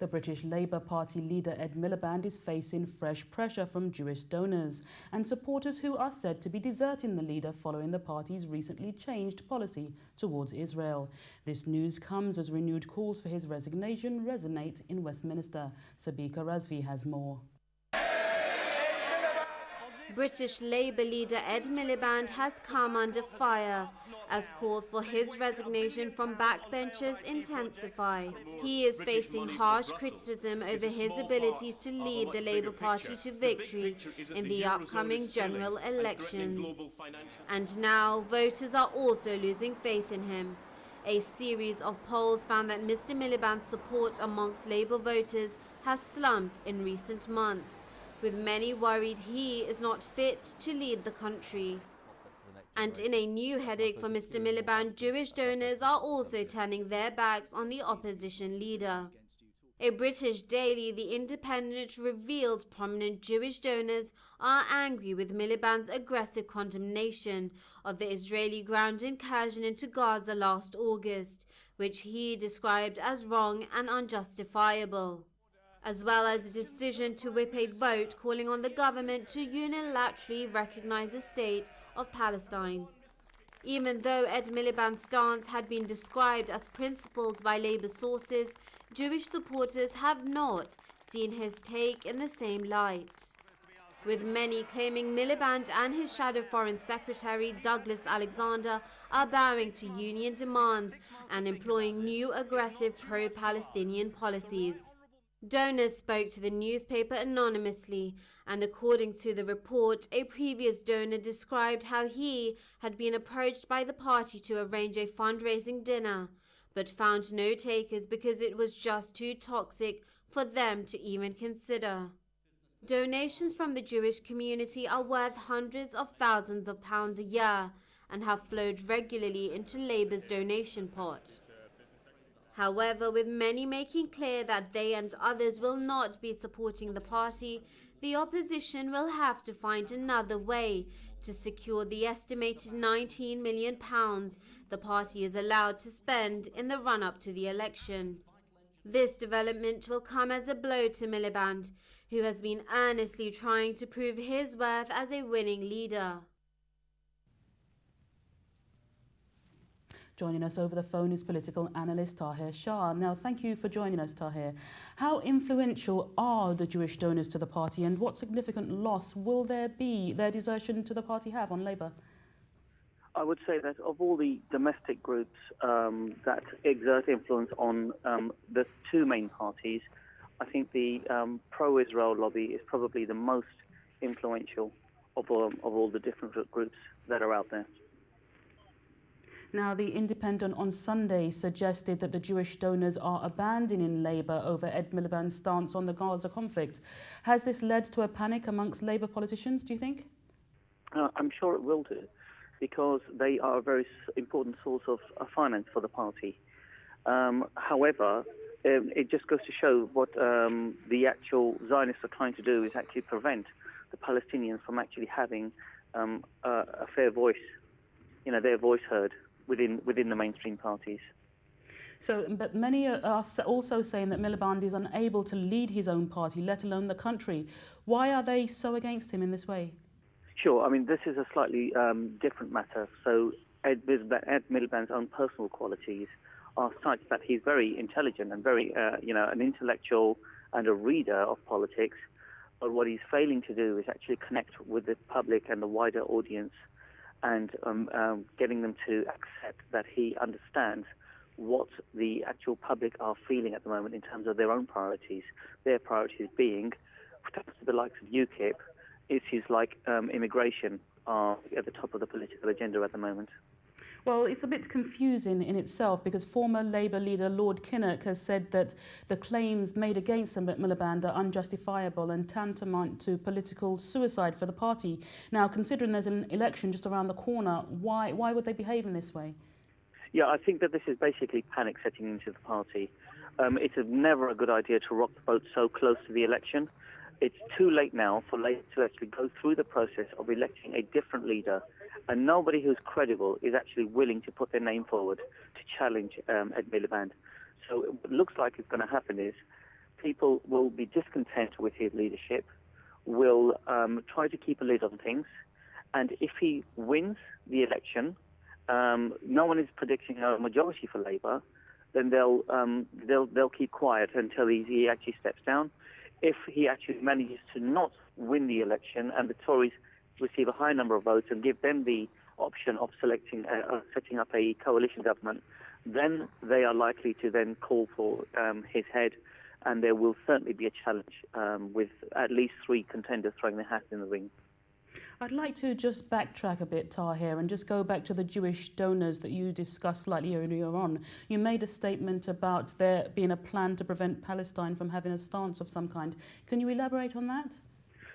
The British Labour Party leader Ed Miliband is facing fresh pressure from Jewish donors and supporters who are said to be deserting the leader following the party's recently changed policy towards Israel. This news comes as renewed calls for his resignation resonate in Westminster. Sabika Razvi has more. British Labour leader Ed Miliband has come under fire as calls for his resignation from backbenchers intensify. He is facing harsh criticism over his abilities to lead the Labour Party to victory in the upcoming general elections. And now voters are also losing faith in him. A series of polls found that Mr. Miliband's support amongst Labour voters has slumped in recent months, with many worried he is not fit to lead the country. And in a new headache for Mr. Miliband, Jewish donors are also turning their backs on the opposition leader. A British daily, The Independent, revealed prominent Jewish donors are angry with Miliband's aggressive condemnation of the Israeli ground incursion into Gaza last August, which he described as wrong and unjustifiable, as well as a decision to whip a vote calling on the government to unilaterally recognize the state of Palestine. Even though Ed Miliband's stance had been described as principled by Labour sources, Jewish supporters have not seen his take in the same light, with many claiming Miliband and his shadow Foreign Secretary Douglas Alexander are bowing to union demands and employing new aggressive pro-Palestinian policies. Donors spoke to the newspaper anonymously, and according to the report, a previous donor described how he had been approached by the party to arrange a fundraising dinner, but found no takers because it was just too toxic for them to even consider. Donations from the Jewish community are worth hundreds of thousands of pounds a year and have flowed regularly into Labour's donation pot. However, with many making clear that they and others will not be supporting the party, the opposition will have to find another way to secure the estimated £19 million the party is allowed to spend in the run-up to the election. This development will come as a blow to Miliband, who has been earnestly trying to prove his worth as a winning leader. Joining us over the phone is political analyst Tahir Shah. Now, thank you for joining us, Tahir. How influential are the Jewish donors to the party, and what significant loss will their desertion to the party have on Labour? I would say that of all the domestic groups that exert influence on the two main parties, I think the pro-Israel lobby is probably the most influential of all the different groups that are out there. Now, The Independent on Sunday suggested that the Jewish donors are abandoning Labour over Ed Miliband's stance on the Gaza conflict. Has this led to a panic amongst Labour politicians, do you think? I'm sure it will do, because they are a very important source of finance for the party. However, it just goes to show what the actual Zionists are trying to do is actually prevent the Palestinians from actually having a fair voice, their voice heard within the mainstream parties. So, but many are also saying that Miliband is unable to lead his own party, let alone the country. Why are they so against him in this way? Sure, I mean, this is a slightly different matter. So Ed Miliband's own personal qualities are such that he's very intelligent and very, an intellectual and a reader of politics. But what he's failing to do is actually connect with the public and the wider audience, and getting them to accept that he understands what the actual public are feeling at the moment in terms of their own priorities. Their priorities being, thanks to the likes of UKIP, issues like immigration are at the top of the political agenda at the moment. Well, it's a bit confusing in itself, because former Labour leader Lord Kinnock has said that the claims made against him at Miliband are unjustifiable and tantamount to political suicide for the party. Now, considering there's an election just around the corner, why would they behave in this way? Yeah, I think that this is basically panic setting into the party. It's never a good idea to rock the boat so close to the election. It's too late now for Labour to actually go through the process of electing a different leader, and nobody who's credible is actually willing to put their name forward to challenge Ed Miliband. So what looks like is going to happen is people will be discontent with his leadership, will try to keep a lid on things, and if he wins the election, no one is predicting a majority for Labour, then they'll keep quiet until he actually steps down. If he actually manages to not win the election and the Tories receive a high number of votes and give them the option of setting up a coalition government, then they are likely to then call for his head, and there will certainly be a challenge with at least 3 contenders throwing their hats in the ring. I'd like to just backtrack a bit, Tahir, and just go back to the Jewish donors that you discussed slightly earlier on. You made a statement about there being a plan to prevent Palestine from having a stance of some kind. Can you elaborate on that?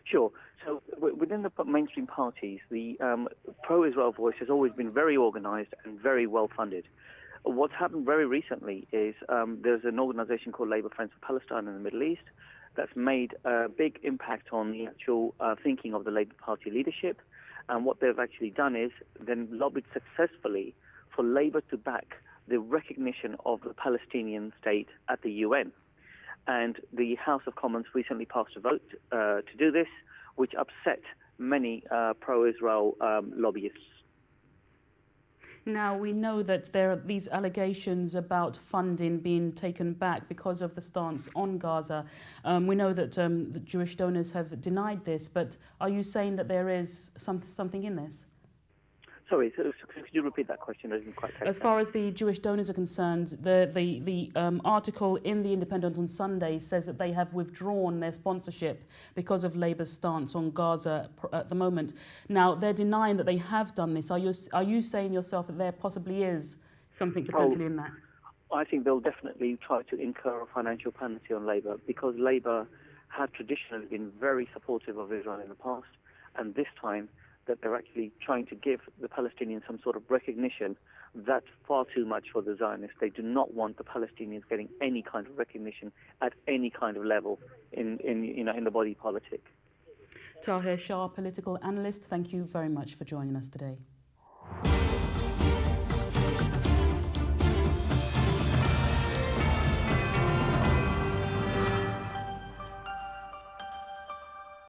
Sure. So within the mainstream parties, the pro-Israel voice has always been very organised and very well funded. What's happened very recently is there's an organisation called Labour Friends for Palestine in the Middle East that's made a big impact on the actual thinking of the Labour Party leadership. And what they've actually done is then lobbied successfully for Labour to back the recognition of the Palestinian state at the UN. And the House of Commons recently passed a vote to do this, which upset many pro-Israel lobbyists. Now, we know that there are these allegations about funding being taken back because of the stance on Gaza. We know that the Jewish donors have denied this, but are you saying that there is something in this? Sorry, so could you repeat that question? I didn't quite catch that. As far as the Jewish donors are concerned, the article in The Independent on Sunday says that they have withdrawn their sponsorship because of Labour's stance on Gaza at the moment. Now, they're denying that they have done this. Are you saying yourself that there possibly is something potentially in that? I think they'll definitely try to incur a financial penalty on Labour, because Labour had traditionally been very supportive of Israel in the past, and this time that they're actually trying to give the Palestinians some sort of recognition, that's far too much for the Zionists. They do not want the Palestinians getting any kind of recognition at any kind of level in the body politic. Tahir Shah, political analyst, thank you very much for joining us today.